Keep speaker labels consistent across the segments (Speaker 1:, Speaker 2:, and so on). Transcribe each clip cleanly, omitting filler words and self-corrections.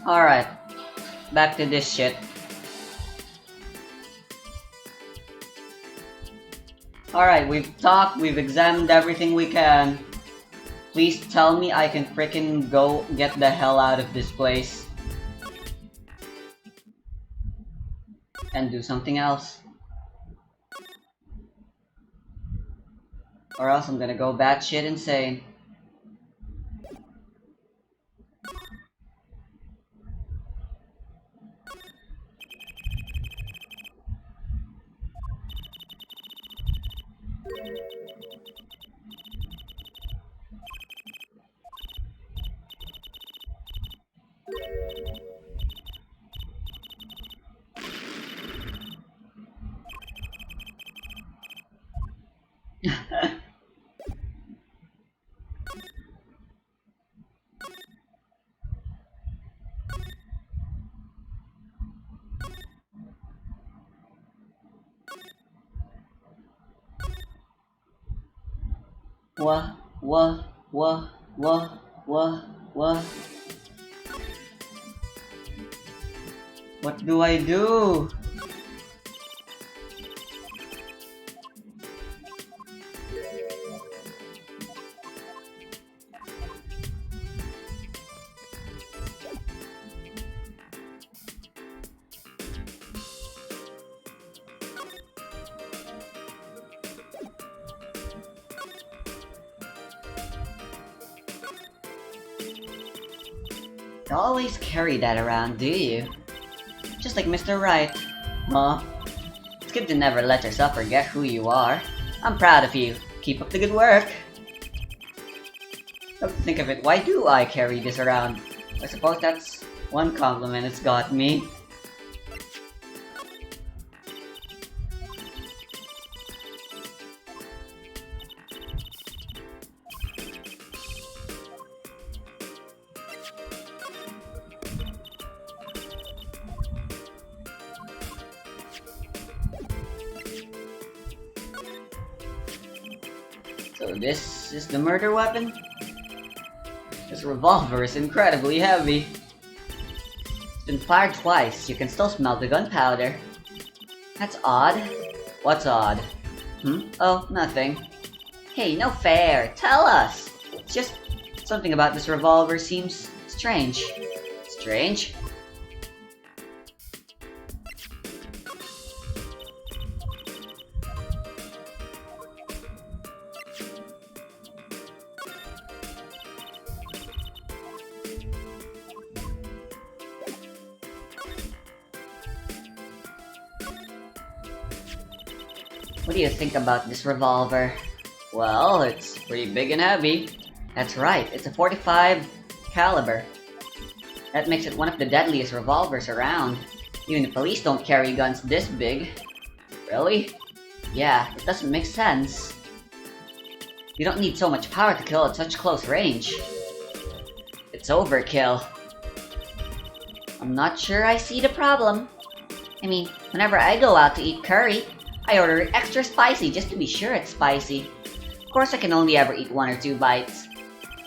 Speaker 1: Alright, back to this shit. Alright, we've talked, we've examined everything we can. Please tell me I can frickin' go get the hell out of this place. And do something else. Or else I'm gonna go batshit insane. Wah, wah, wah, wah, wah, wah. What do I do? You always carry that around, do you? Just like Mr. Right. Huh? It's good to never let yourself forget who you are. I'm proud of you. Keep up the good work. Come to think of it, why do I carry this around? I suppose that's one compliment it's got me. So this is the murder weapon? This revolver is incredibly heavy. It's been fired twice, you can still smell the gunpowder. That's odd. What's odd? Oh, nothing. Hey, no fair, tell us! It's just something about this revolver seems strange. Strange? What do you think about this revolver? Well, it's pretty big and heavy. That's right, it's a 45 caliber. That makes it one of the deadliest revolvers around. Even the police don't carry guns this big. Really? Yeah, it doesn't make sense. You don't need so much power to kill at such close range. It's overkill. I'm not sure I see the problem. I mean, whenever I go out to eat curry, I order it extra spicy just to be sure it's spicy. Of course I can only ever eat 1 or 2 bites.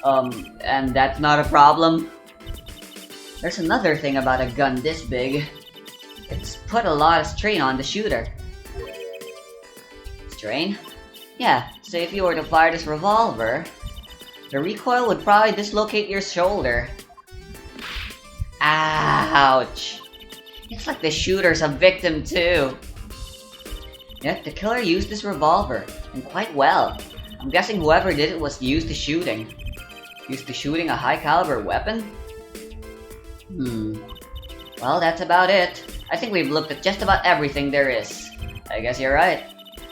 Speaker 1: And that's not a problem? There's another thing about a gun this big. It's put a lot of strain on the shooter. Strain? Yeah, so if you were to fire this revolver, the recoil would probably dislocate your shoulder. Ouch! It's like the shooter's a victim too. Yet the killer used this revolver, and quite well. I'm guessing whoever did it was used to shooting. Used to shooting a high caliber weapon? Well, that's about it. I think we've looked at just about everything there is. I guess you're right.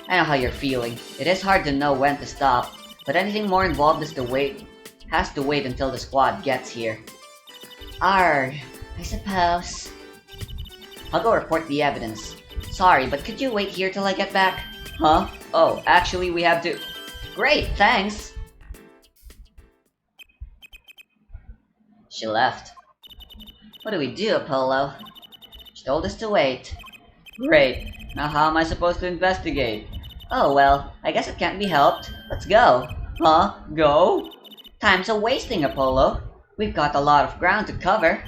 Speaker 1: I know how you're feeling. It is hard to know when to stop, but anything more involved has to wait until the squad gets here. Arg, I suppose. I'll go report the evidence. Sorry, but could you wait here till I get back? Huh? Oh, actually we have to... Great, thanks! She left. What do we do, Apollo? She told us to wait. Great. Now how am I supposed to investigate? Oh well, I guess it can't be helped. Let's go. Huh? Go? Time's a-wasting, Apollo. We've got a lot of ground to cover.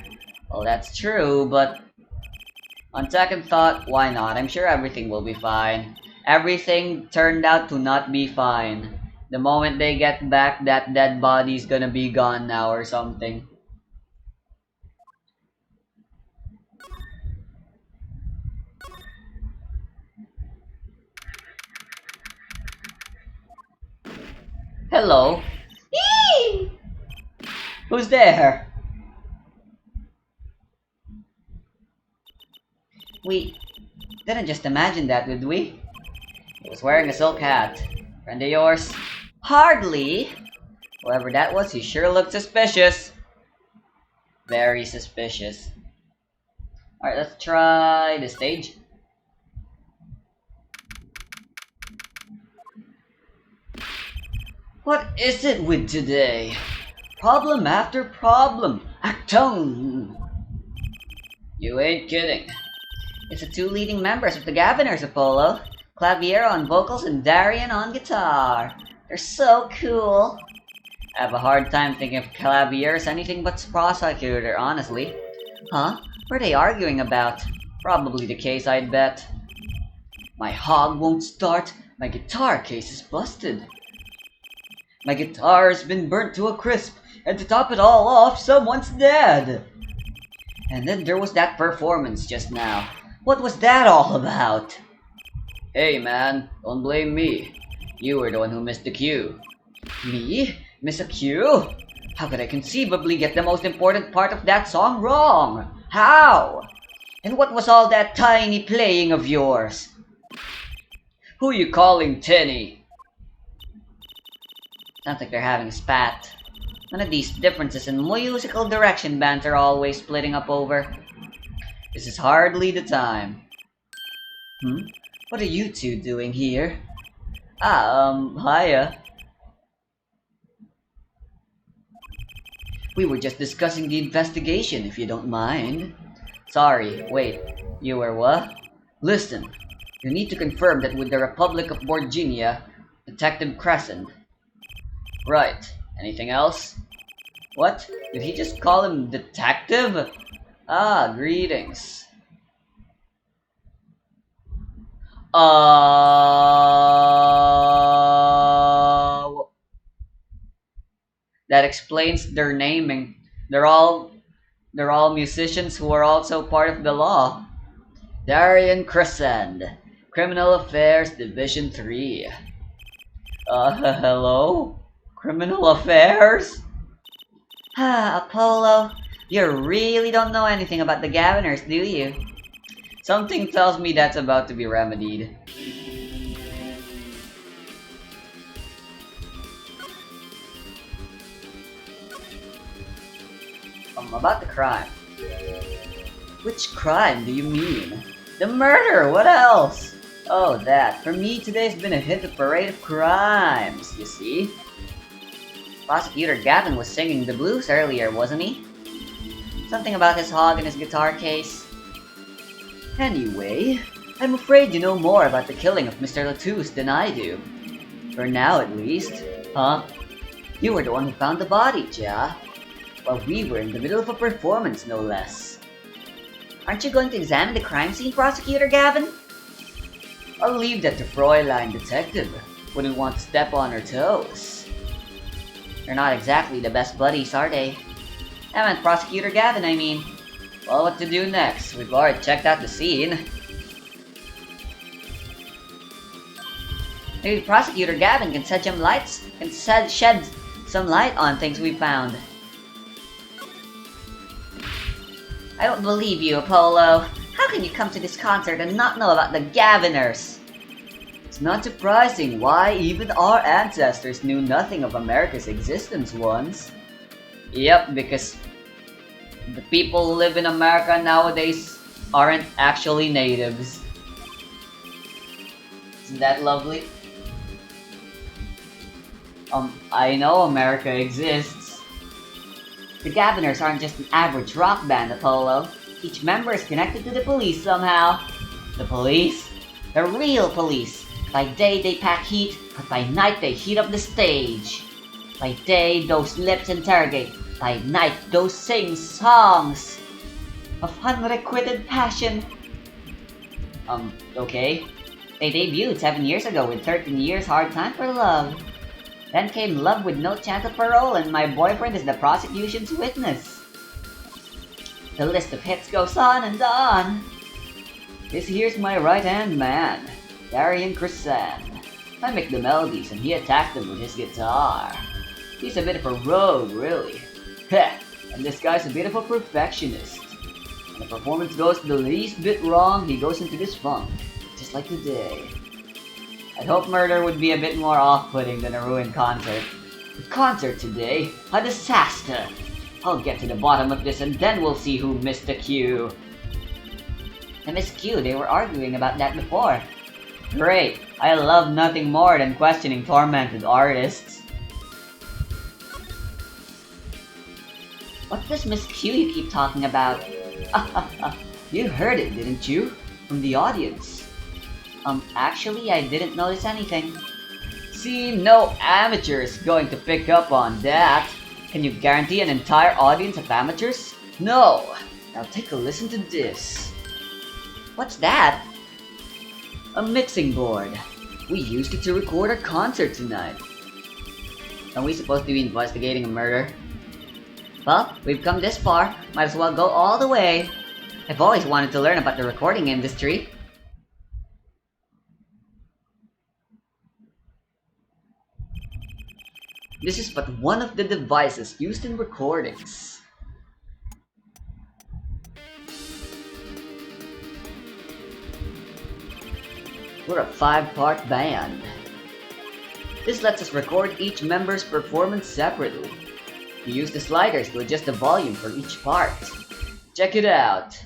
Speaker 1: Well, that's true, but on second thought, why not? I'm sure everything will be fine. Everything turned out to not be fine. The moment they get back, that dead body's gonna be gone now or something. Hello? Eee! Who's there? We didn't just imagine that, did we? He was wearing a silk hat. Friend of yours? Hardly. Whoever that was, he sure looked suspicious. Very suspicious. Alright, let's try the stage. What is it with today? Problem after problem. Actone. You ain't kidding. It's the two leading members of the Gaviners, Apollo. Claviero on vocals and Darian on guitar. They're so cool. I have a hard time thinking of Clavier as anything but prosecutor, honestly. Huh? What are they arguing about? Probably the case, I'd bet. My hog won't start. My guitar case is busted. My guitar's been burnt to a crisp, and to top it all off, someone's dead. And then there was that performance just now. What was that all about? Hey man, don't blame me. You were the one who missed the cue. Me? Miss a cue? How could I conceivably get the most important part of that song wrong? How? And what was all that tiny playing of yours? Who you calling Tenny? Sounds like they're having a spat. One of these differences in musical direction bands are always splitting up over. This is hardly the time. What are you two doing here? Hiya. We were just discussing the investigation, if you don't mind. Sorry, wait, you were what? Listen, you need to confirm that with the Republic of Borginia, Detective Crescent. Right, anything else? What? Did he just call him Detective? Ah, greetings. That explains their naming. They're all musicians who are also part of the law. Darian Crescent, Criminal Affairs Division 3. Hello? Criminal Affairs? Apollo, you really don't know anything about the Gaviners, do you? Something tells me that's about to be remedied. About the crime. Which crime do you mean? The murder, what else? Oh, that. For me, today's been a hit of parade of crimes, you see? Prosecutor Gavin was singing the blues earlier, wasn't he? Something about his hog and his guitar case. Anyway, I'm afraid you know more about the killing of Mr. Latouche than I do. For now, at least. Huh? You were the one who found the body, Ja. While we were in the middle of a performance, no less. Aren't you going to examine the crime scene, Prosecutor Gavin? I'll leave that to Fräulein Detective. Wouldn't want to step on her toes. They're not exactly the best buddies, are they? I meant Prosecutor Gavin, I mean. Well, what to do next? We've already checked out the scene. Maybe Prosecutor Gavin can shed some light on things we found. I don't believe you, Apollo. How can you come to this concert and not know about the Gaviners? It's not surprising why even our ancestors knew nothing of America's existence once. Yep, because the people who live in America nowadays aren't actually natives. Isn't that lovely? I know America exists. The Gaviners aren't just an average rock band, Apollo. Each member is connected to the police somehow. The police? The real police. By day they pack heat, but by night they heat up the stage. By day those lips interrogate, by night those sing songs. of unrequited passion. Okay. They debuted 7 years ago with 13 years hard time for love. Then came Love with No Chance of Parole and My Boyfriend is the Prosecution's Witness. The list of hits goes on and on. This here's my right-hand man, Darian Crescent. I make the melodies and he attacks them with his guitar. He's a bit of a rogue, really. Heh, and this guy's a bit of a perfectionist. When the performance goes the least bit wrong, he goes into this funk, just like today. I'd hope Murder would be a bit more off-putting than a ruined concert. The concert today, a disaster. I'll get to the bottom of this and then we'll see who missed the cue. And Miss Q, they were arguing about that before. Great, I love nothing more than questioning tormented artists. What's this Miss Q you keep talking about? You heard it, didn't you? From the audience. Actually, I didn't notice anything. See, no amateur is going to pick up on that. Can you guarantee an entire audience of amateurs? No! Now take a listen to this. What's that? A mixing board. We used it to record our concert tonight. Are we supposed to be investigating a murder? Well, we've come this far. Might as well go all the way. I've always wanted to learn about the recording industry. This is but one of the devices used in recordings. We're a 5-part band. This lets us record each member's performance separately. We use the sliders to adjust the volume for each part. Check it out!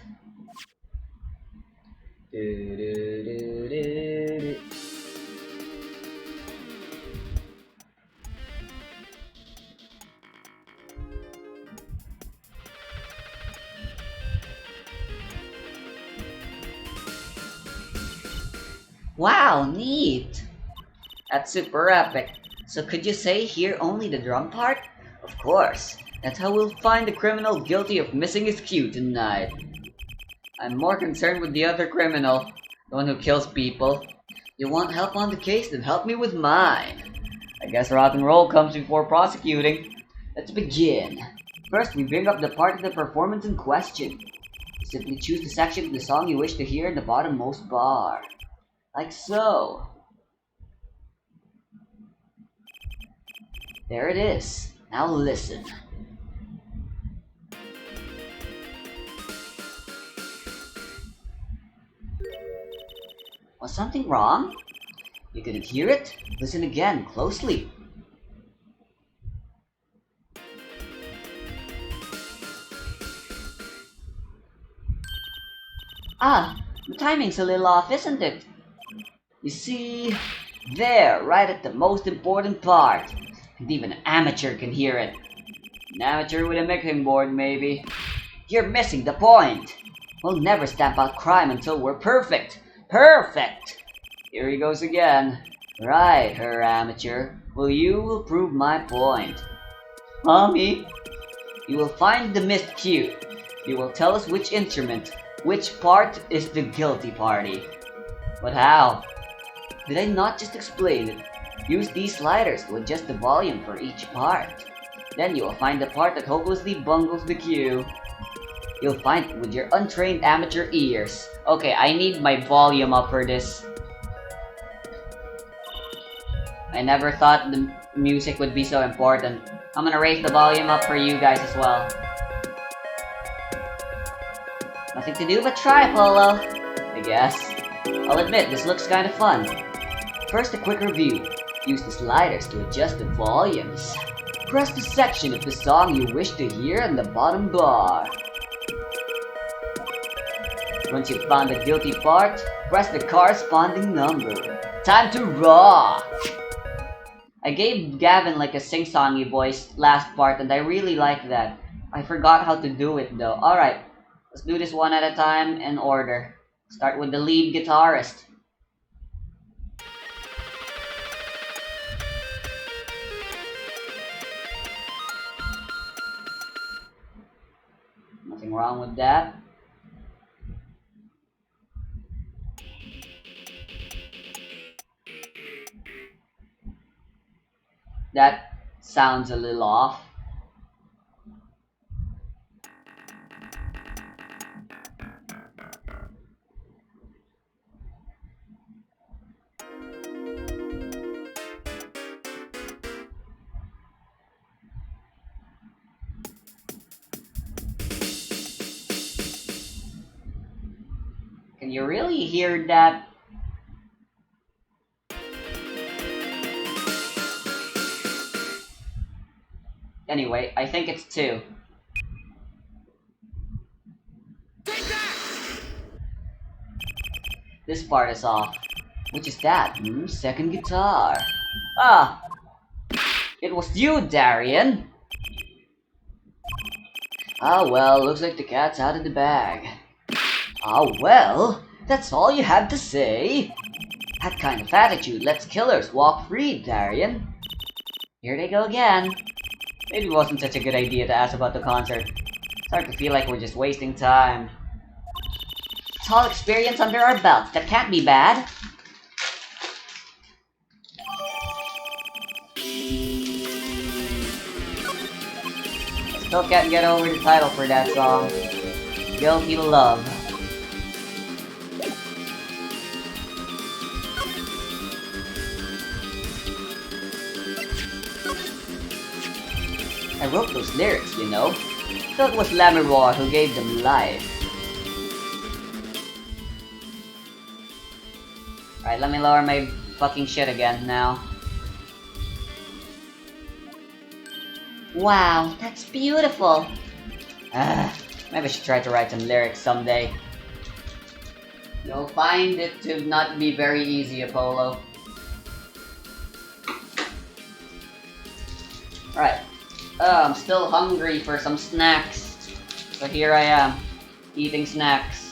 Speaker 1: Wow, neat! That's super epic. So could you say hear only the drum part? Of course. That's how we'll find the criminal guilty of missing his cue tonight. I'm more concerned with the other criminal, the one who kills people. You want help on the case? Then help me with mine. I guess rock and roll comes before prosecuting. Let's begin. First, we bring up the part of the performance in question. Simply choose the section of the song you wish to hear in the bottommost bar. Like so. There it is. Now listen. Was something wrong? You couldn't hear it? Listen again, closely. Ah, the timing's a little off, isn't it? You see, there, right at the most important part. And even an amateur can hear it. An amateur with a mixing board, maybe. You're missing the point. We'll never stamp out crime until we're perfect. Perfect! Here he goes again. Right, Herr Amateur. Well, you will prove my point. Me? You will find the missed cue. You will tell us which instrument, which part is the guilty party. But how? Did I not just explain it? Use these sliders to adjust the volume for each part. Then you will find the part that hopelessly bungles the cue. You'll find it with your untrained amateur ears. Okay, I need my volume up for this. I never thought the music would be so important. I'm gonna raise the volume up for you guys as well. Nothing to do but try, Polo. I guess. I'll admit, this looks kinda fun. First, a quick review. Use the sliders to adjust the volumes. Press the section of the song you wish to hear in the bottom bar. Once you've found the guilty part, press the corresponding number. Time to rock! I gave Gavin like a sing-songy voice last part and I really like that. I forgot how to do it though. Alright, let's do this one at a time in order. Start with the lead guitarist. Nothing wrong with that. That sounds a little off. Can you really hear that? Anyway, I think it's 2. This part is off. Which is that? Second guitar. Ah! It was you, Darian! Ah well, looks like the cat's out of the bag. Ah well, that's all you had to say? That kind of attitude lets killers walk free, Darian. Here they go again. Maybe it wasn't such a good idea to ask about the concert. Start to feel like we're just wasting time. It's all experience under our belts. That can't be bad. Still can't get over the title for that song. Guilty Love. I wrote those lyrics, you know. So it was Lammermoor who gave them life. Alright, let me lower my fucking shit again now. Wow, that's beautiful. Maybe I should try to write some lyrics someday. You'll find it to not be very easy, Apollo. Alright. I'm still hungry for some snacks. So here I am, eating snacks.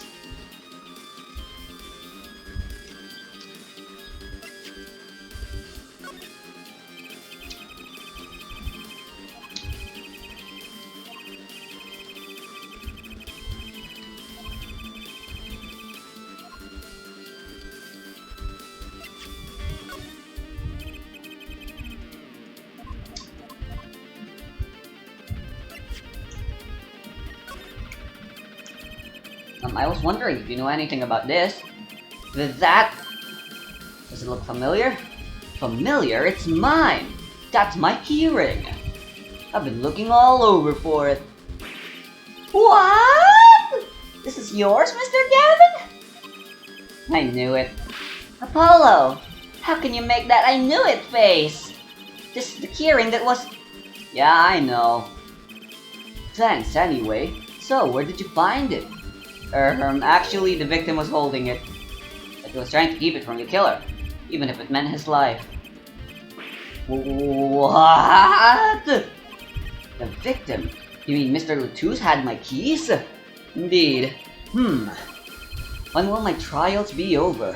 Speaker 1: I was wondering if you know anything about this. That... Does it look familiar? Familiar? It's mine! That's my keyring! I've been looking all over for it. What? This is yours, Mr. Gavin? I knew it. Apollo! How can you make that I knew it face? This is the keyring that was... Yeah, I know. Thanks anyway. So, where did you find it? Actually, the victim was holding it. But he was trying to keep it from the killer, even if it meant his life. What? The victim? You mean Mr. Lettuce had my keys? Indeed. When will my trials be over?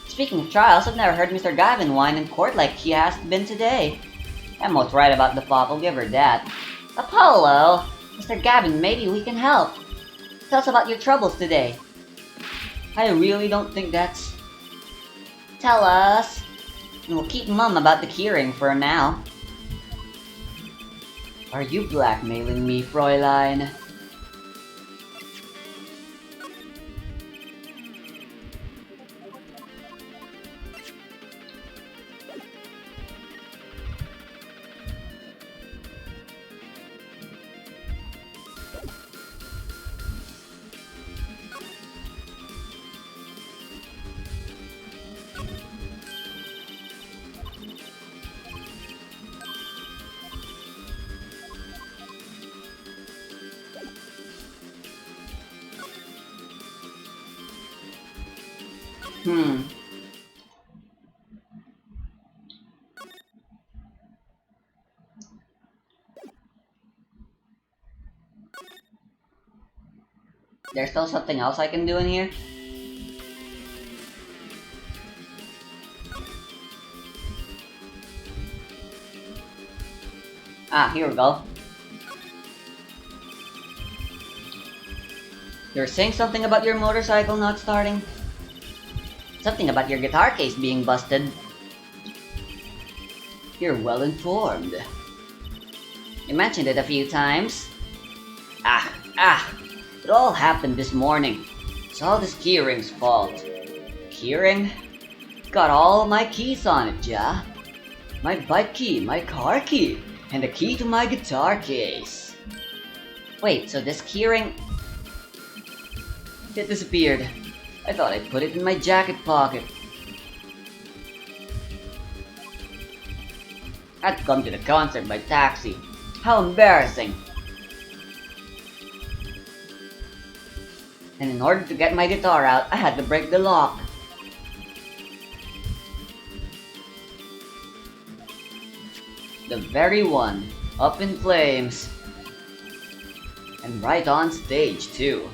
Speaker 1: Speaking of trials, I've never heard Mr. Gavin whine in court like he has been today. Emma's right about the pop, I'll give her that. Apollo! Mr. Gavin, maybe we can help. Tell us about your troubles today. I really don't think that's... Tell us. And we'll keep mum about the keyring for now. Are you blackmailing me, Fräulein? There's still something else I can do in here? Ah, here we go. You're saying something about your motorcycle not starting? Something about your guitar case being busted. You're well informed. You mentioned it a few times. Ah! It all happened this morning. It's all this keyring's fault. Keyring? Got all my keys on it, ja? My bike key, my car key, and the key to my guitar case. Wait, so this keyring... It disappeared. I thought I'd put it in my jacket pocket. Had to come to the concert by taxi. How embarrassing. And in order to get my guitar out, I had to break the lock. The very one, up in flames. And right on stage too.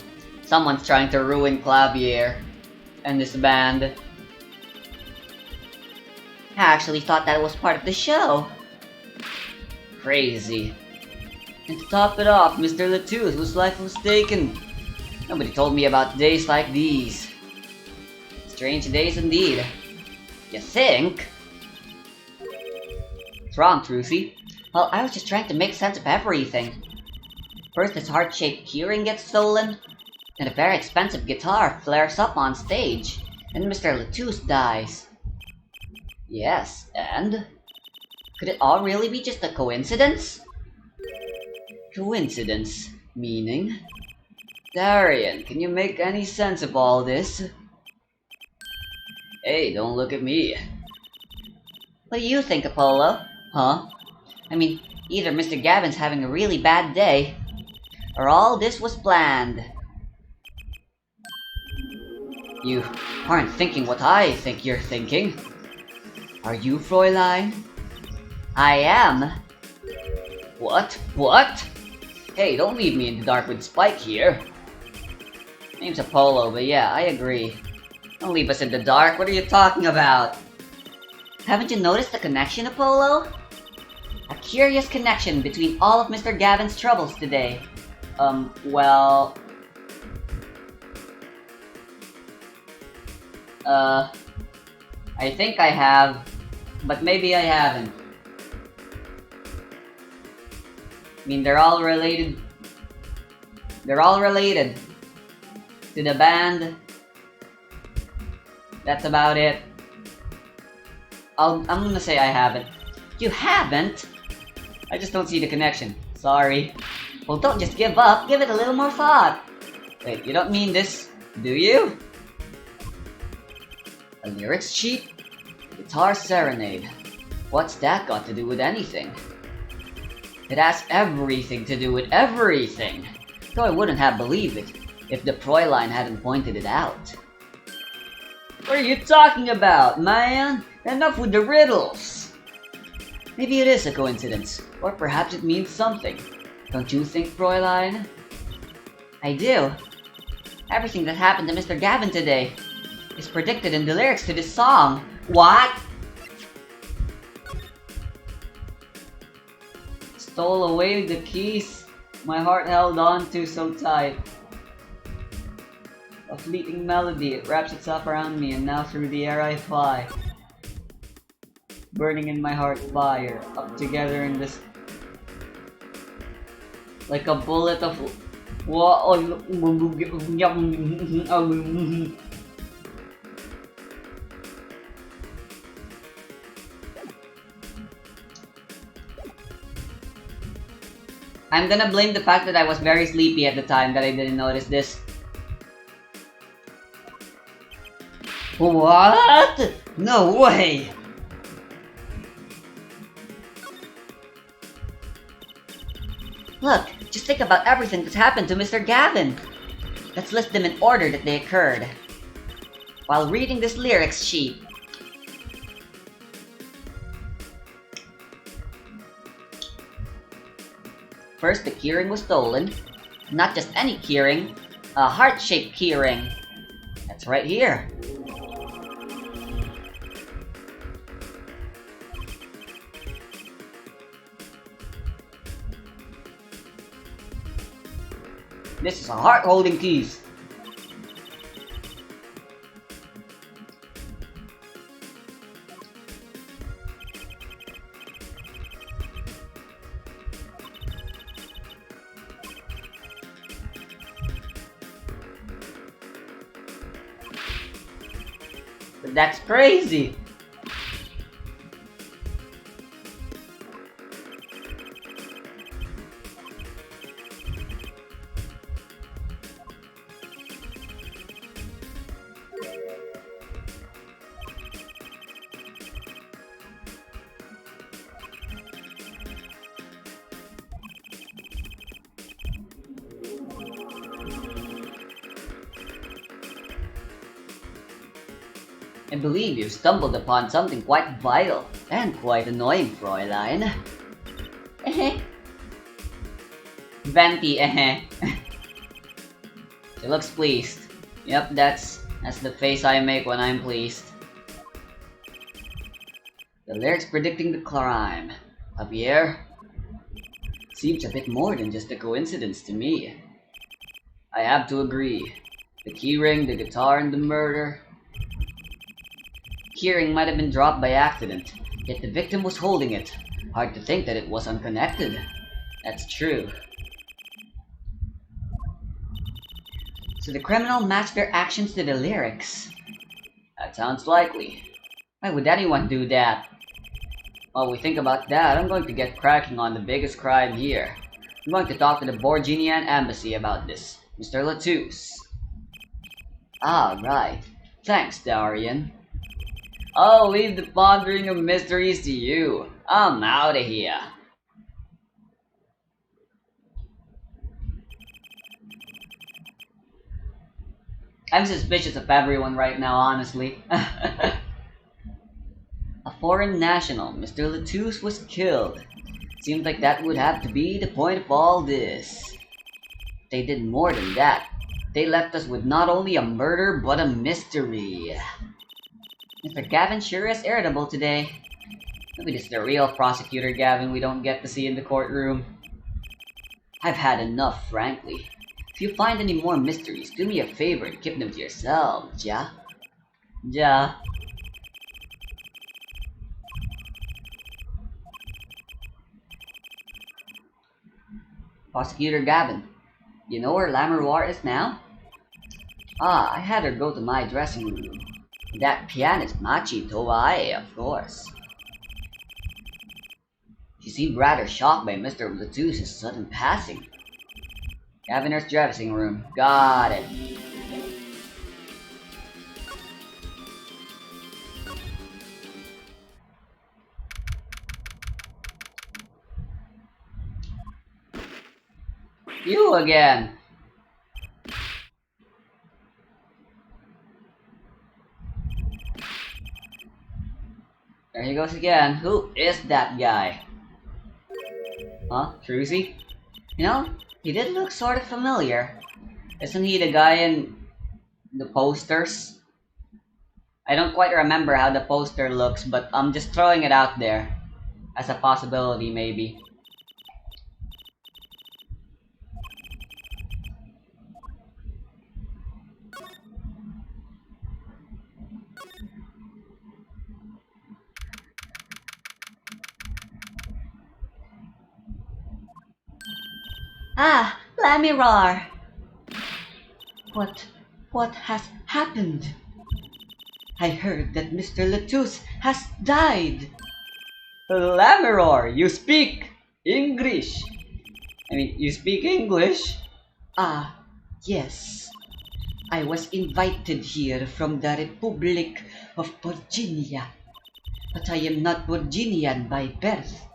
Speaker 1: Someone's trying to ruin Clavier and this band. I actually thought that was part of the show. Crazy. And to top it off, Mr. Latouche, whose life was taken. Nobody told me about days like these. Strange days indeed. You think? What's wrong, Trucy? Well, I was just trying to make sense of everything. First, this heart-shaped keyring gets stolen, and a very expensive guitar flares up on stage, and Mr. Latouche dies. Yes, and? Could it all really be just a coincidence? Coincidence? Meaning? Darian, can you make any sense of all this? Hey, don't look at me. What do you think, Apollo? Huh? I mean, either Mr. Gavin's having a really bad day, or all this was planned. You aren't thinking what I think you're thinking. Are you, Fräulein? I am. What? What? Hey, don't leave me in the dark with Spike here. Name's Apollo, but yeah, I agree. Don't leave us in the dark, what are you talking about? Haven't you noticed the connection, Apollo? A curious connection between all of Mr. Gavin's troubles today. Well... I think I have, but maybe I haven't. I mean, they're all related. They're all related to the band. That's about it. I'm gonna say I haven't. You haven't? I just don't see the connection. Sorry. Well, don't just give up. Give it a little more thought. Wait, you don't mean this, do you? A lyrics sheet? Guitar Serenade. What's that got to do with anything? It has everything to do with everything. Though I wouldn't have believed it if the Fräulein hadn't pointed it out. What are you talking about, man? Enough with the riddles! Maybe it is a coincidence, or perhaps it means something. Don't you think, Fräulein? I do. Everything that happened to Mr. Gavin today is predicted in the lyrics to this song. What? Stole away the keys my heart held on to so tight. A fleeting melody, it wraps itself around me, and now through the air I fly. Burning in my heart fire, up together in this... like a bullet of... I'm gonna blame the fact that I was very sleepy at the time that I didn't notice this. What? No way! Look, just think about everything that's happened to Mr. Gavin. Let's list them in order that they occurred. While reading this lyrics sheet, first, the keyring was stolen. Not just any keyring, a heart-shaped keyring. That's right here. This is a heart-holding keys. That's crazy! I believe you've stumbled upon something quite vital and quite annoying, Fräulein. Eh. Venti, eh. She looks pleased. Yep, that's the face I make when I'm pleased. The lyrics predicting the crime. Javier? Seems a bit more than just a coincidence to me. I have to agree. The keyring, the guitar, and the murder. Keyring might have been dropped by accident, yet the victim was holding it. Hard to think that it was unconnected. That's true. So the criminal matched their actions to the lyrics. That sounds likely. Why would anyone do that? While we think about that, I'm going to get cracking on the biggest crime here. I'm going to talk to the Borginian embassy about this. Mr. Latouche. Ah, right. Thanks, Darian. I'll leave the pondering of mysteries to you. I'm out of here. I'm suspicious of everyone right now, honestly. A foreign national, Mr. Latouche, was killed. Seems like that would have to be the point of all this. They did more than that. They left us with not only a murder, but a mystery. Mr. Gavin sure is irritable today. Maybe this is the real prosecutor Gavin we don't get to see in the courtroom. I've had enough, frankly. If you find any more mysteries, do me a favor and keep them to yourselves, ja? Ja. Prosecutor Gavin, you know where Lamoureux is now? Ah, I had her go to my dressing room. That pianist Machi Toae, of course. She seemed rather shocked by Mr. Latouche's sudden passing. Gaviner's dressing room. Got it. You again. There he goes again. Who is that guy? Huh? Trucy? You know, he did look sort of familiar. Isn't he the guy in the posters? I don't quite remember how the poster looks, but I'm just throwing it out there. As a possibility, maybe. Ah, Lamirar! What, what has happened? I heard that Mr. Latouche has died. Lamiror, you speak English. You speak English? Ah, yes. I was invited here from the Republic of Virginia, but I am not Virginian by birth.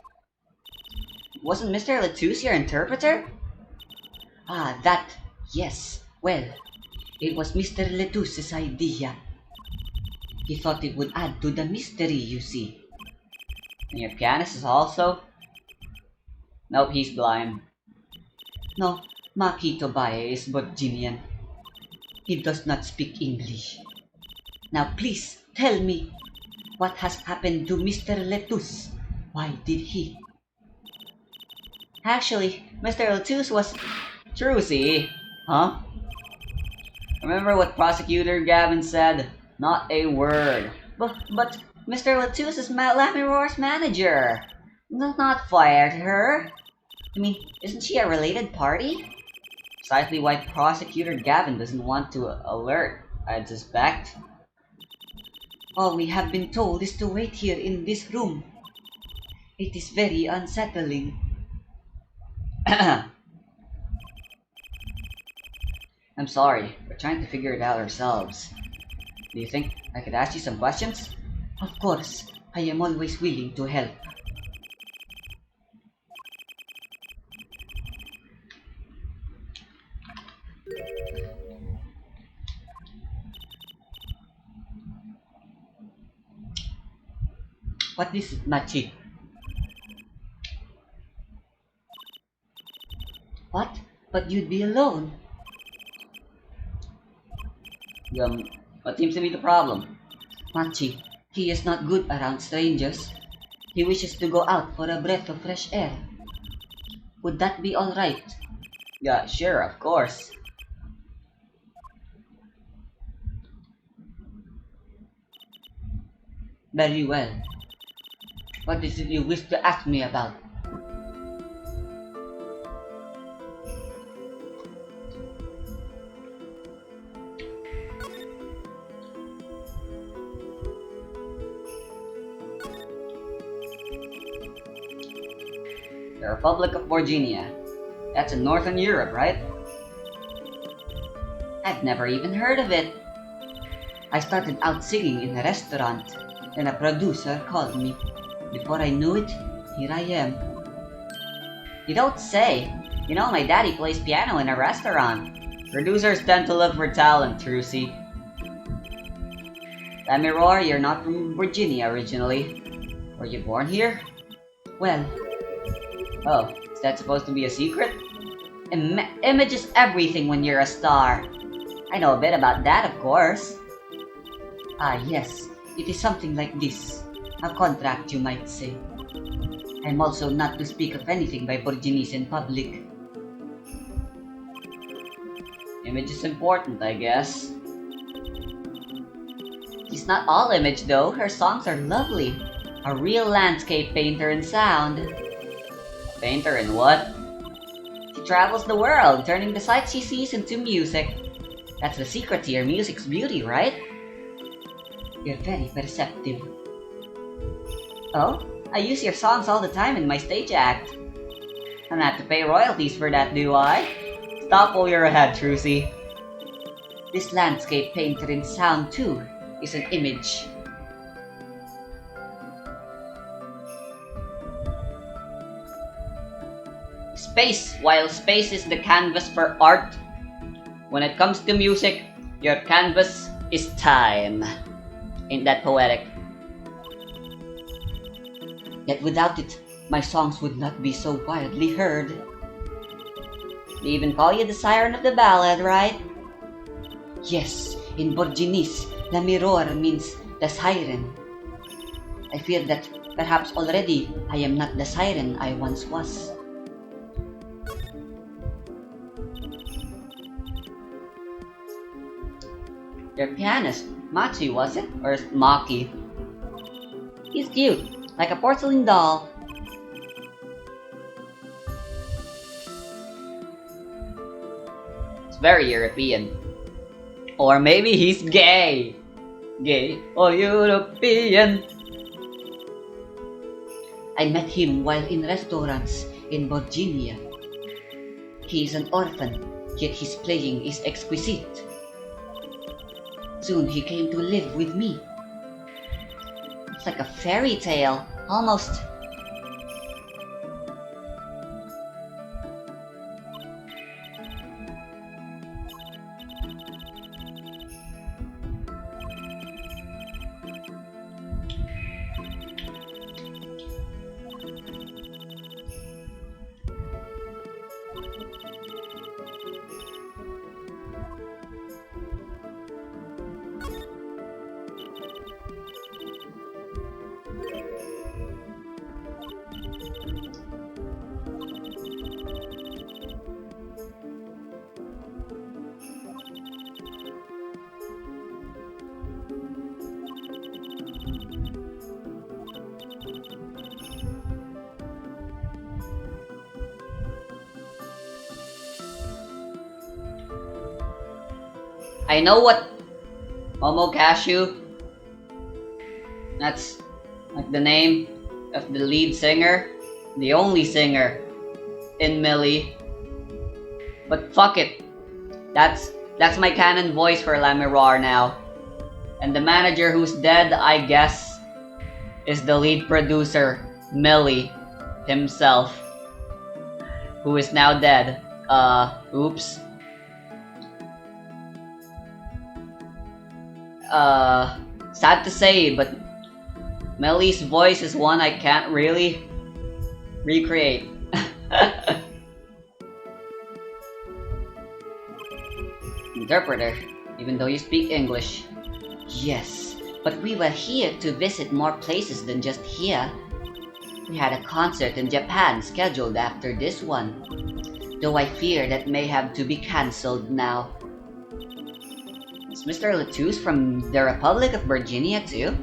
Speaker 1: Wasn't Mr. Latouche your interpreter? Ah, that, yes. Well, it was Mr. Latouche's idea. He thought it would add to the mystery, you see. And your pianist is also? Nope, he's blind. No, Maki Tobaye is Virginian. He does not speak English. Now please, tell me, what has happened to Mr. Latouche? Why did he? Actually, Mr. Latouche was... Trucy? Huh? Remember what Prosecutor Gavin said? Not a word. But Mr. Latouche is Lamirore's manager. Does not fire her. Isn't she a related party? Precisely why Prosecutor Gavin doesn't want to alert, I'd suspect. All we have been told is to wait here in this room. It is very unsettling. I'm sorry, we're trying to figure it out ourselves. Do you think I could ask you some questions? Of course, I am always willing to help. What is it, Machi? What? But you'd be alone. Um, what seems to be the problem? Machi, he is not good around strangers. He wishes to go out for a breath of fresh air. Would that be alright? Yeah, sure, of course. Very well. What is it you wish to ask me about? The Republic of Virginia. That's in Northern Europe, right? I've never even heard of it. I started out singing in a restaurant, then a producer called me. Before I knew it, here I am. You don't say. You know, my daddy plays piano in a restaurant. Producers tend to look for talent, Trucy. Let me roar, you're not from Virginia originally. Were you born here? Well, oh, is that supposed to be a secret? Image is everything when you're a star. I know a bit about that, of course. Ah, yes, it is something like this. A contract, you might say. I'm also not to speak of anything by Virginese in public. Image is important, I guess. She's not all image though, her songs are lovely. A real landscape painter in sound. A painter in what? She travels the world, turning the sights she sees into music. That's the secret to your music's beauty, right? You're very perceptive. Oh? I use your songs all the time in my stage act. I don't have to pay royalties for that, do I? Stop while you're ahead, Trucy. This landscape painter in sound, too, is an image. Space, while space is the canvas for art, when it comes to music, your canvas is time. Ain't that poetic? Yet without it, my songs would not be so widely heard. They even call you the siren of the ballad, right? Yes, in Borginese, La Mirror means the siren. I fear that perhaps already I am not the siren I once was. Your pianist, Machi, was it? Or Maki? He's cute, like a porcelain doll. It's very European. Or maybe he's gay. Gay or European. I met him while in restaurants in Virginia. He is an orphan, yet his playing is exquisite. Soon he came to live with me. It's like a fairy tale, almost. I know what Momo Cashew. That's like the name of the lead singer, the only singer in Millie. But fuck it, that's my canon voice for Lamirar now. And the manager who's dead, I guess, is the lead producer, Millie himself, who is now dead. Oops. Sad to say, but Millie's voice is one I can't really recreate. Interpreter, even though you speak English. Yes, but we were here to visit more places than just here. We had a concert in Japan scheduled after this one, though I fear that may have to be cancelled now. Is Mr. Latouche from the Republic of Virginia too?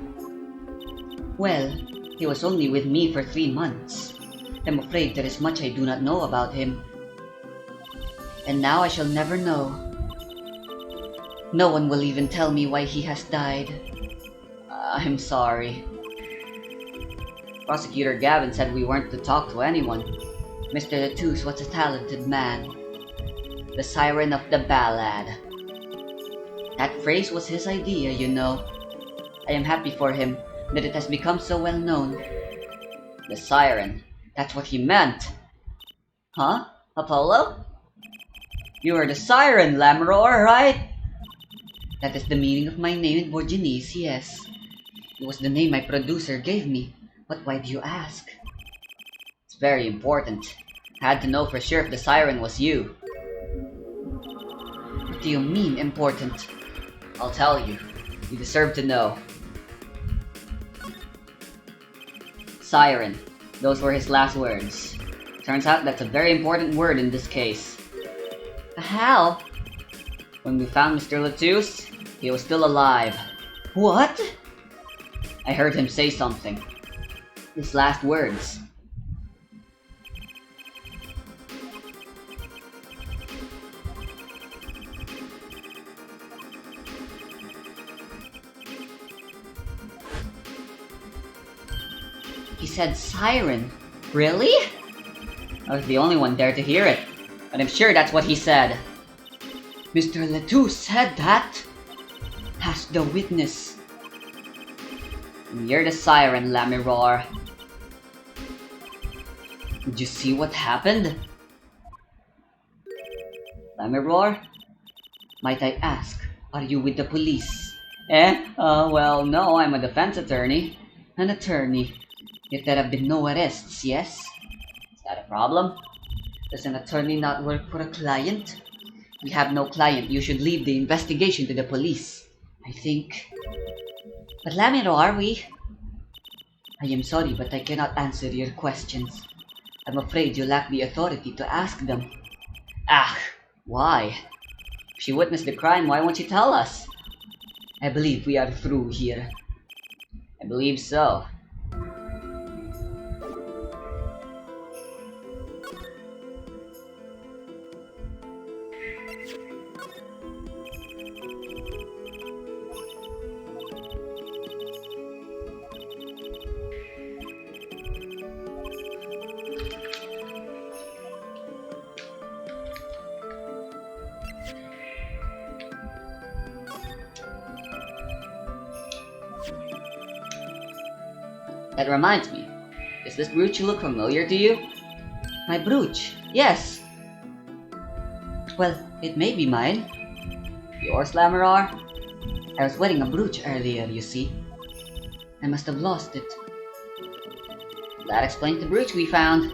Speaker 1: Well, he was only with me for 3 months. I'm afraid there is much I do not know about him. And now I shall never know. No one will even tell me why he has died. I'm sorry. Prosecutor Gavin said we weren't to talk to anyone. Mr. Latouche was a talented man. The siren of the ballad. That phrase was his idea, you know. I am happy for him that it has become so well known. The siren. That's what he meant. Huh? Apollo? You are the siren, Lammeror, right? That is the meaning of my name in Borginese, yes. It was the name my producer gave me. But why do you ask? It's very important. I had to know for sure if the siren was you. What do you mean, important? I'll tell you. You deserve to know. Siren. Those were his last words. Turns out that's a very important word in this case. How? When we found Mr. Latouche, he was still alive. What? I heard him say something. His last words. He said siren. Really? I was the only one there to hear it, but I'm sure that's what he said. Mr. Latouche said that? Ask the witness. And you're the siren, Lamirar. Did you see what happened? Lamirar? Might I ask, are you with the police? Well, no, I'm a defense attorney. An attorney. Yet there have been no arrests, yes? Is that a problem? Does an attorney not work for a client? We have no client. You should leave the investigation to the police, I think. But Lamiro, are we? I am sorry, but I cannot answer your questions. I'm afraid you lack the authority to ask them. Ah, why? If she witnessed the crime, why won't she tell us? I believe we are through here. I believe so. That reminds me, does this brooch look familiar to you? My brooch? Yes. Well, it may be mine. Yours, Lamirar? I was wearing a brooch earlier, you see. I must have lost it. That explains the brooch we found.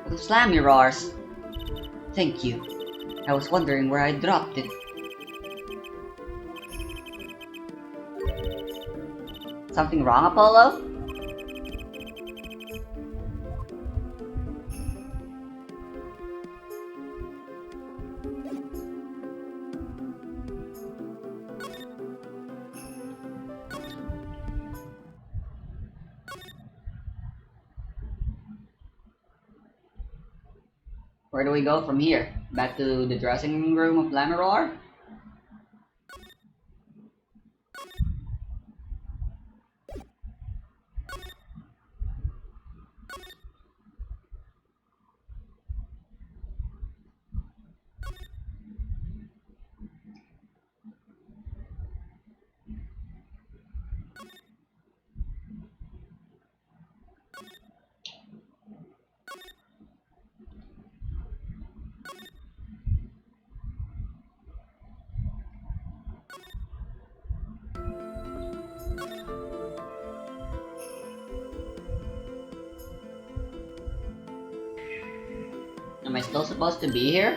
Speaker 1: It was Lamirar's. Thank you. I was wondering where I dropped it. Something wrong, Apollo? Where do we go from here? Back to the dressing room of Lamirar? Am I still supposed to be here?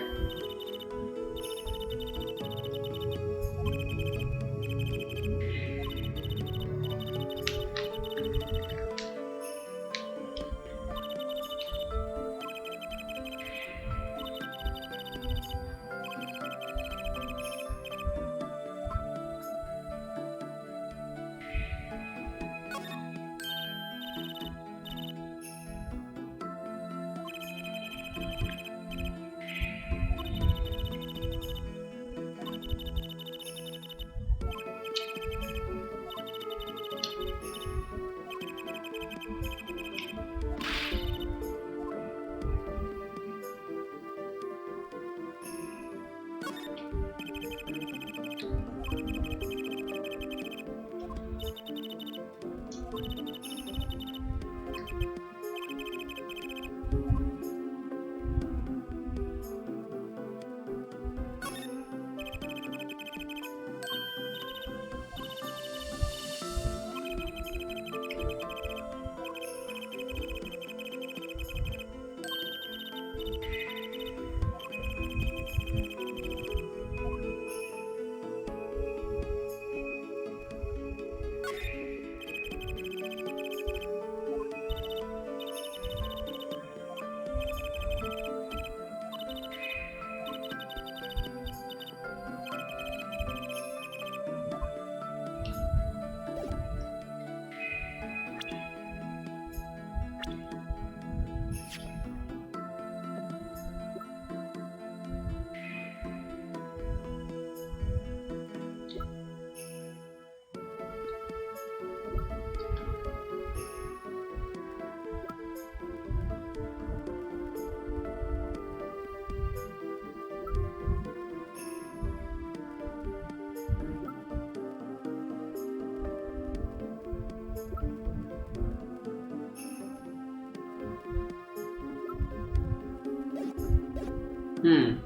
Speaker 1: Hmm.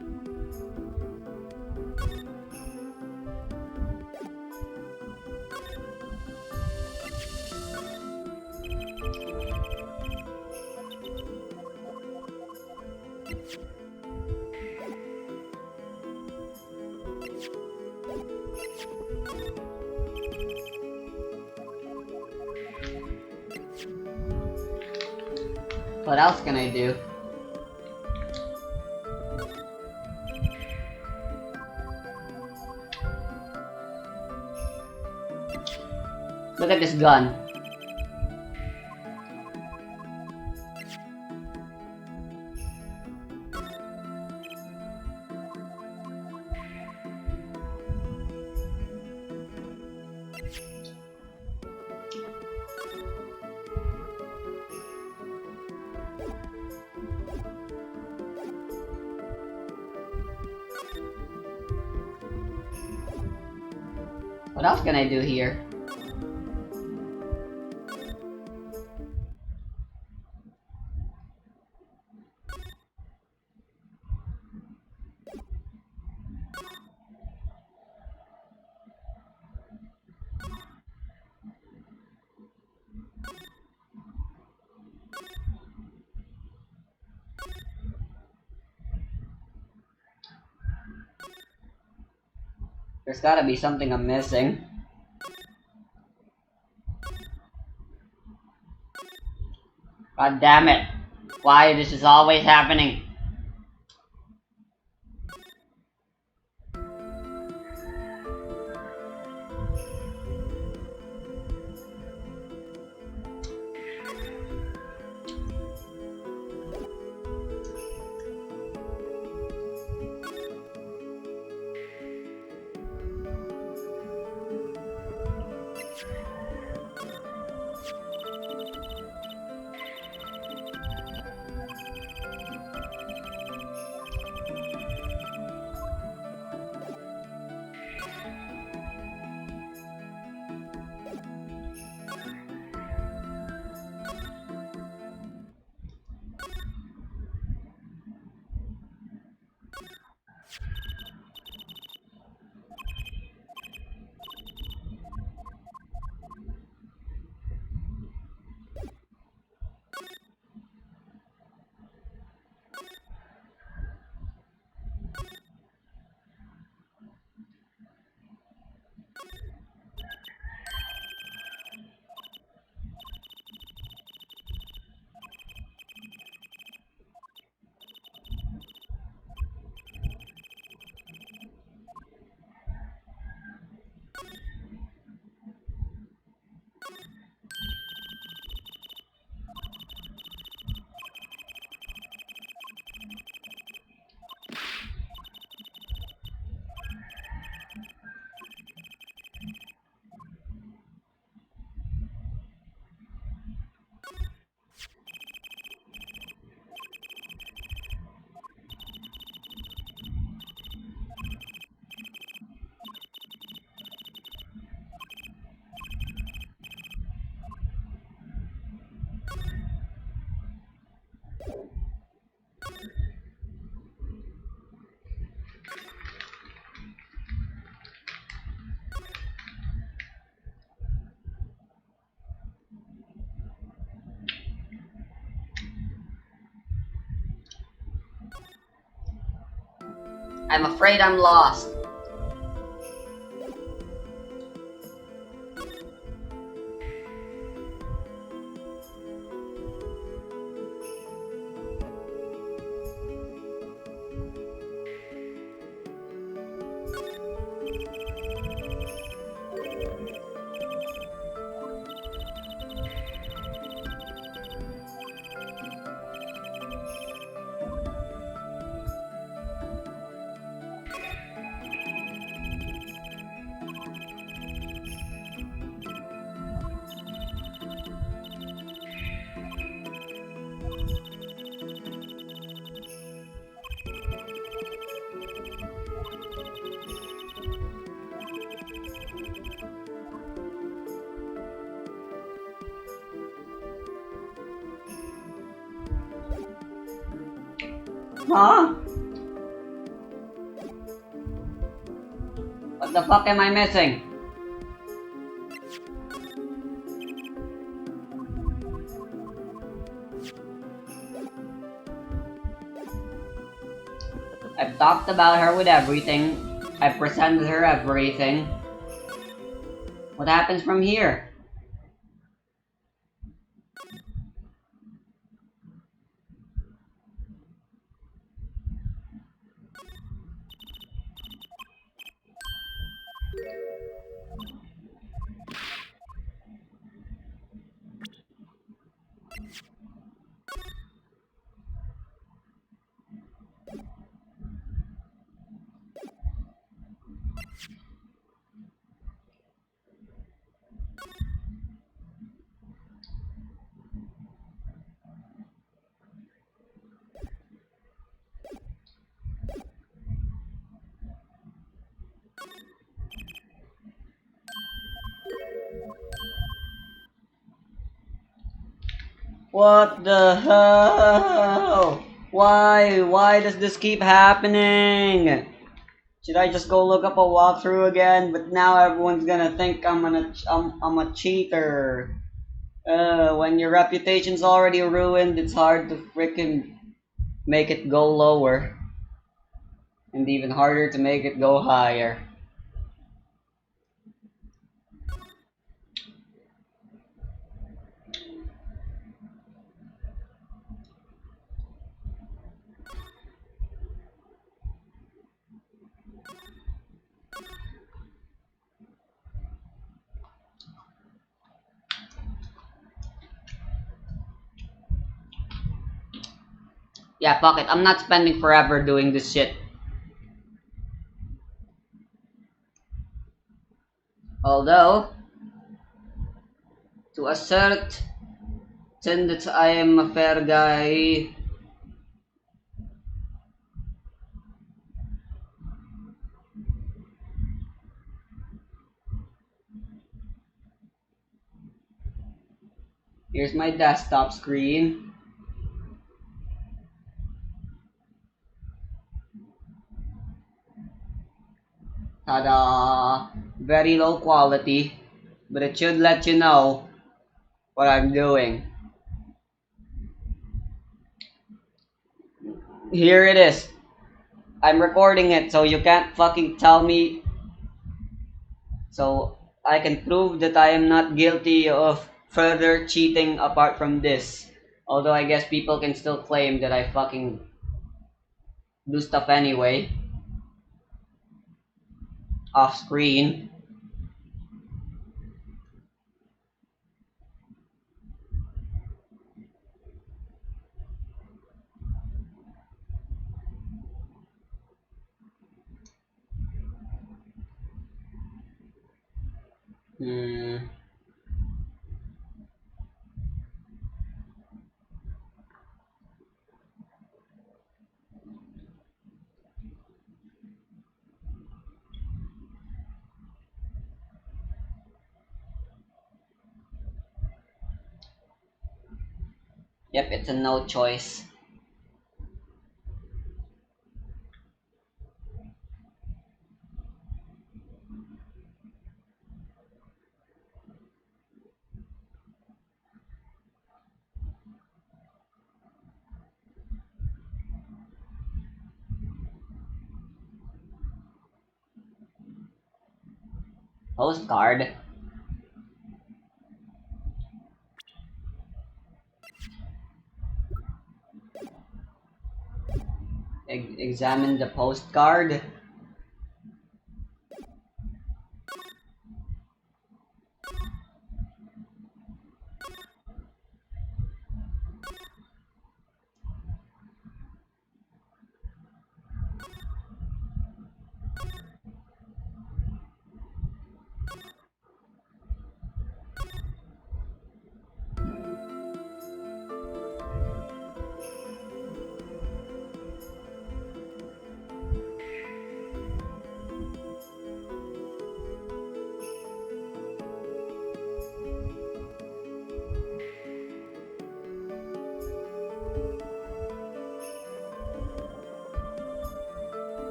Speaker 1: What else can I do? Look at this gun. What else can I do here? There's gotta be something I'm missing. God damn it. Why this is always happening? I'm afraid I'm lost. Huh? What the fuck am I missing? I've talked about her with everything. I've presented her everything. What happens from here? What the hell? Why? Why does this keep happening? Should I just go look up a walkthrough again? But now everyone's gonna think I'm a cheater. When your reputation's already ruined, it's hard to freaking make it go lower. And even harder to make it go higher. Yeah, fuck it. I'm not spending forever doing this shit. Although, to assert that I am a fair guy, here's my desktop screen. Ta-da! Very low quality, but it should let you know what I'm doing. Here it is. I'm recording it so you can't fucking tell me. So I can prove that I am not guilty of further cheating apart from this. Although I guess people can still claim that I fucking do stuff anyway. Off screen. Hmm. Yep, it's a no choice. Postcard. Examine the postcard.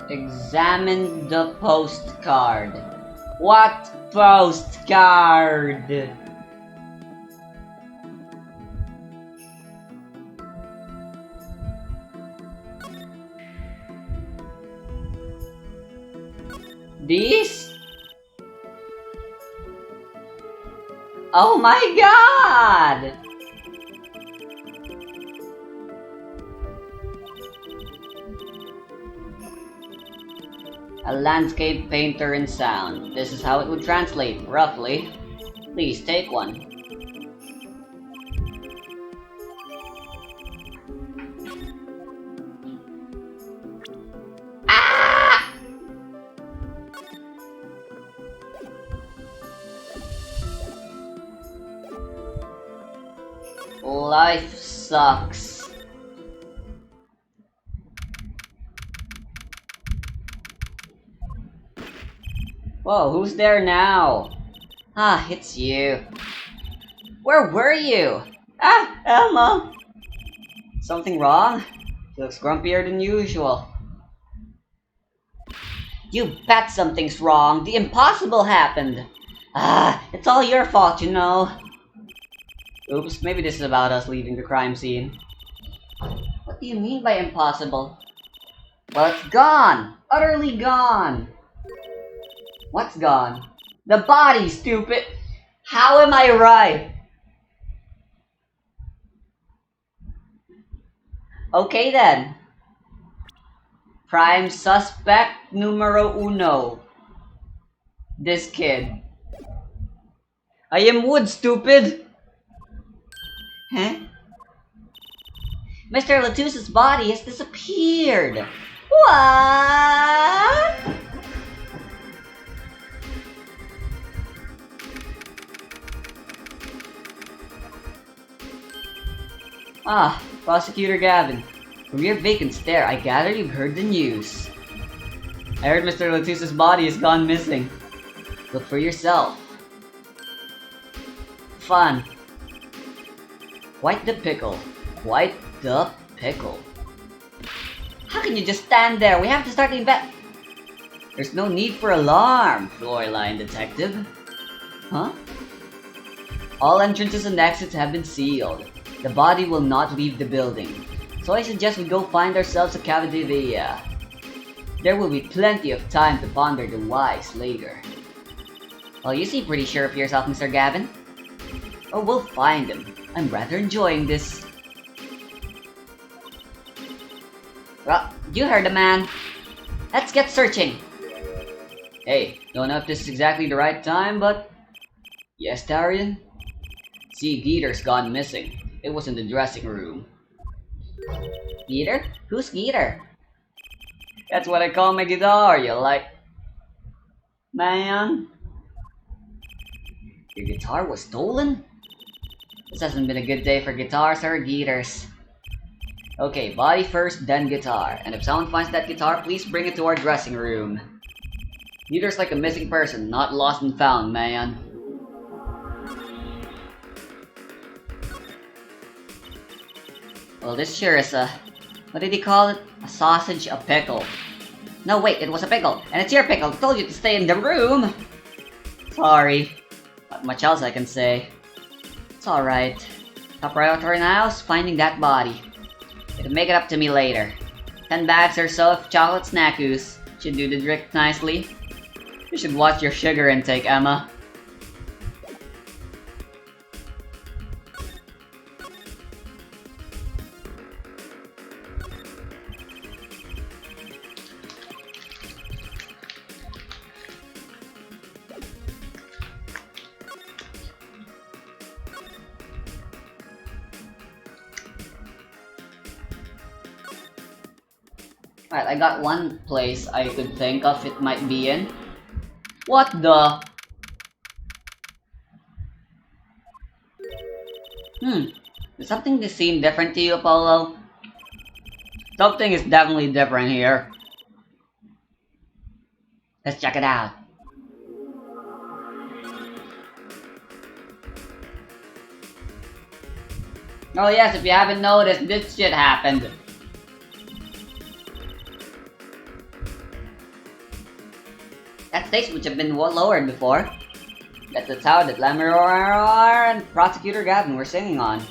Speaker 1: Examine the postcard. What postcard? This? Oh my god! A landscape painter in sound. This is how it would translate, roughly. Please take one. Ah! Life sucks. Whoa, who's there now? Ah, it's you. Where were you? Ah, Elmo! Something wrong? She looks grumpier than usual. You bet something's wrong. The impossible happened. Ah, it's all your fault, you know. Oops, maybe this is about us leaving the crime scene. What do you mean by impossible? Well, it's gone! Utterly gone! What's gone? The body, stupid! How am I right? Okay then. Prime suspect numero uno. This kid. I am Wood, stupid! Huh? Mr. Latus's body has disappeared! What? Ah, Prosecutor Gavin. From your vacant stare, I gather you've heard the news. I heard Mr. Latus's body has gone missing. Look for yourself. Fun. Quite the pickle. Quite the pickle. How can you just stand there? We have to start the invest. There's no need for alarm, Floorline Detective. Huh? All entrances and exits have been sealed. The body will not leave the building, so I suggest we go find ourselves a cafeteria. There will be plenty of time to ponder the whys later. Well, you seem pretty sure of yourself, Mr. Gavin. Oh, we'll find him. I'm rather enjoying this. Well, you heard the man. Let's get searching. Hey, don't know if this is exactly the right time, but... Yes, Darian? See, Geeter's gone missing. It was in the dressing room. Geeter? Who's Geeter? That's what I call my guitar, you like? Man? Your guitar was stolen? This hasn't been a good day for guitars or Geeters. Okay, body first, then guitar. And if someone finds that guitar, please bring it to our dressing room. Geeter's like a missing person, not lost and found, man. Well, this sure is a... What did he call it? A sausage, a pickle. No, wait, it was a pickle. And it's your pickle. I told you to stay in the room. Sorry. Not much else I can say. It's alright. Top priority right now is finding that body. It'll make it up to me later. 10 bags or so of chocolate snackus. Should do the trick nicely. You should watch your sugar intake, Emma. Alright, I got one place I could think of it might be in. What the? Does something seem different to you, Apollo? Something is definitely different here. Let's check it out. Oh yes, if you haven't noticed, this shit happened. That stage would have been lowered before. That's the tower that Lamiror and Prosecutor Gavin were singing on.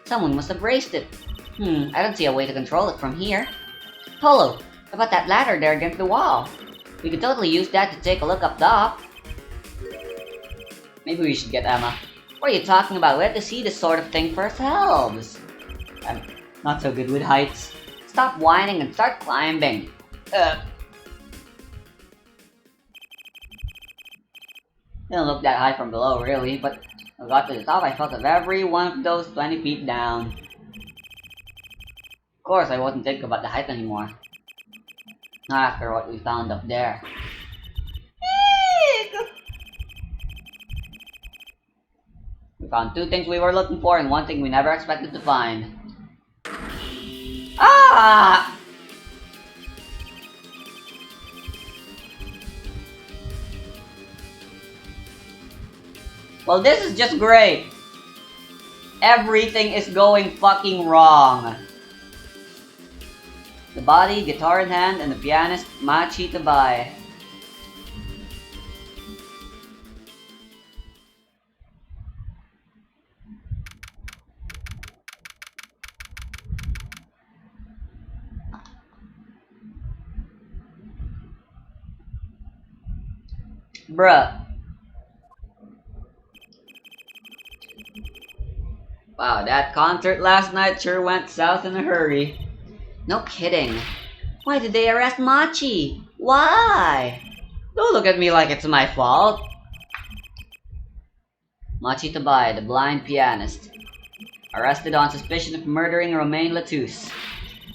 Speaker 1: Someone must have raised it. I don't see a way to control it from here. Polo, about that ladder there against the wall. We could totally use that to take a look up top. Maybe we should get Emma. What are you talking about? We have to see this sort of thing for ourselves. I'm not so good with heights. Stop whining and start climbing. Didn't look that high from below, really, but when I got to the top, I felt of every one of those 20 feet down. Of course, I wasn't thinking about the height anymore. Not after what we found up there. We found two things we were looking for and one thing we never expected to find. Ah! Well, this is just great. Everything is going fucking wrong. The body, guitar in hand, and the pianist, Machi to buy. Bruh. Wow, that concert last night sure went south in a hurry. No kidding. Why did they arrest Machi? Why? Don't look at me like it's my fault. Machi Tabai, the blind pianist. Arrested on suspicion of murdering Romain Latouche.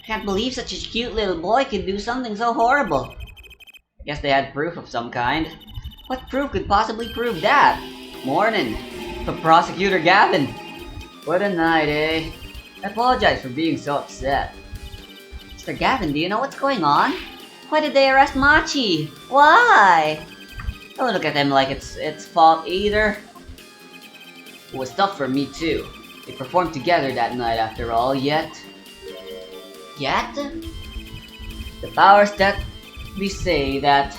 Speaker 1: Can't believe such a cute little boy could do something so horrible. Guess they had proof of some kind. What proof could possibly prove that? Morning. For Prosecutor Gavin. What a night, eh? I apologize for being so upset. Mr. Gavin, do you know what's going on? Why did they arrest Machi? Why? Don't look at him like it's fault either. It was tough for me too. They performed together that night after all, yet? The powers that we say that,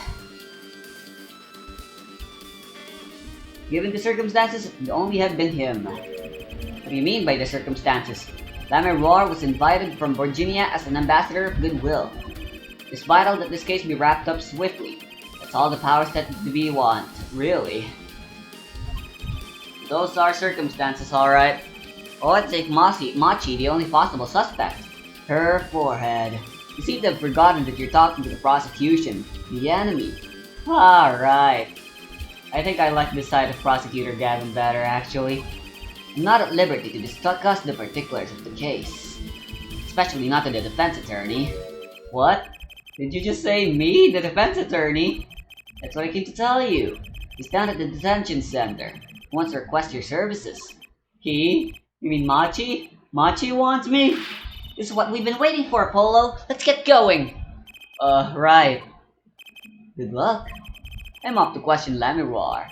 Speaker 1: given the circumstances, it could only have been him. What do you mean by the circumstances? Lamiror was invited from Virginia as an ambassador of goodwill. It's vital that this case be wrapped up swiftly. That's all the powers that we want, really. Those are circumstances, alright. Oh, let's take Machi, the only possible suspect. Her forehead. You seem to have forgotten that you're talking to the prosecution, the enemy. Alright. I think I like this side of Prosecutor Gavin better, actually. I'm not at liberty to discuss the particulars of the case. Especially not to the defense attorney. What? Did you just say me, the defense attorney? That's what I came to tell you. He's down at the detention center. He wants to request your services. He? You mean Machi? Machi wants me? This is what we've been waiting for, Polo. Let's get going. Right. Good luck. I'm up to question Lamiror.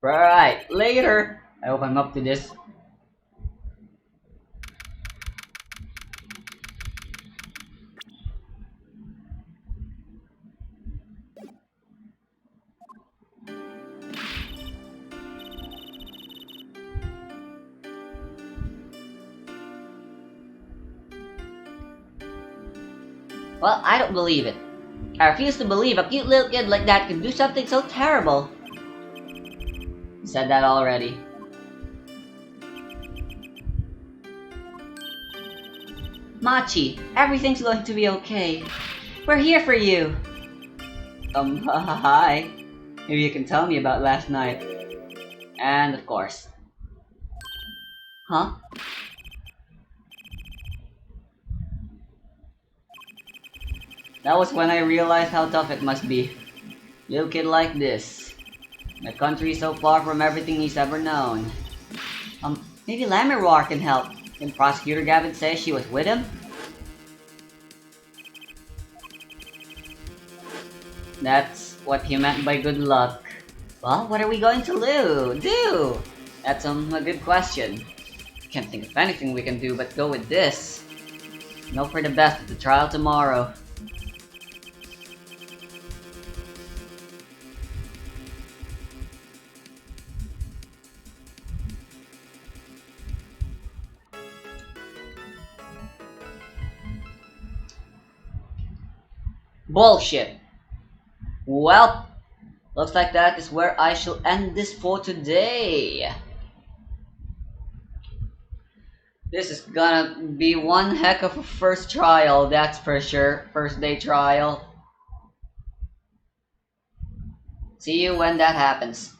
Speaker 1: Right, later. I hope I'm up to this. Well, I don't believe it. I refuse to believe a cute little kid like that could do something so terrible. You said that already. Machi, everything's going to be okay. We're here for you. Hi. Maybe you can tell me about last night. And of course. Huh? That was when I realized how tough it must be. Little kid like this. My country is so far from everything he's ever known. Maybe Lamirwar can help. Can Prosecutor Gavin say she was with him? That's what he meant by good luck. Well, what are we going to do? That's a good question. Can't think of anything we can do but go with this. Know for the best at the trial tomorrow. Bullshit. Well, looks like that is where I shall end this for today. This is gonna be one heck of a first trial, that's for sure. First day trial. See you when that happens.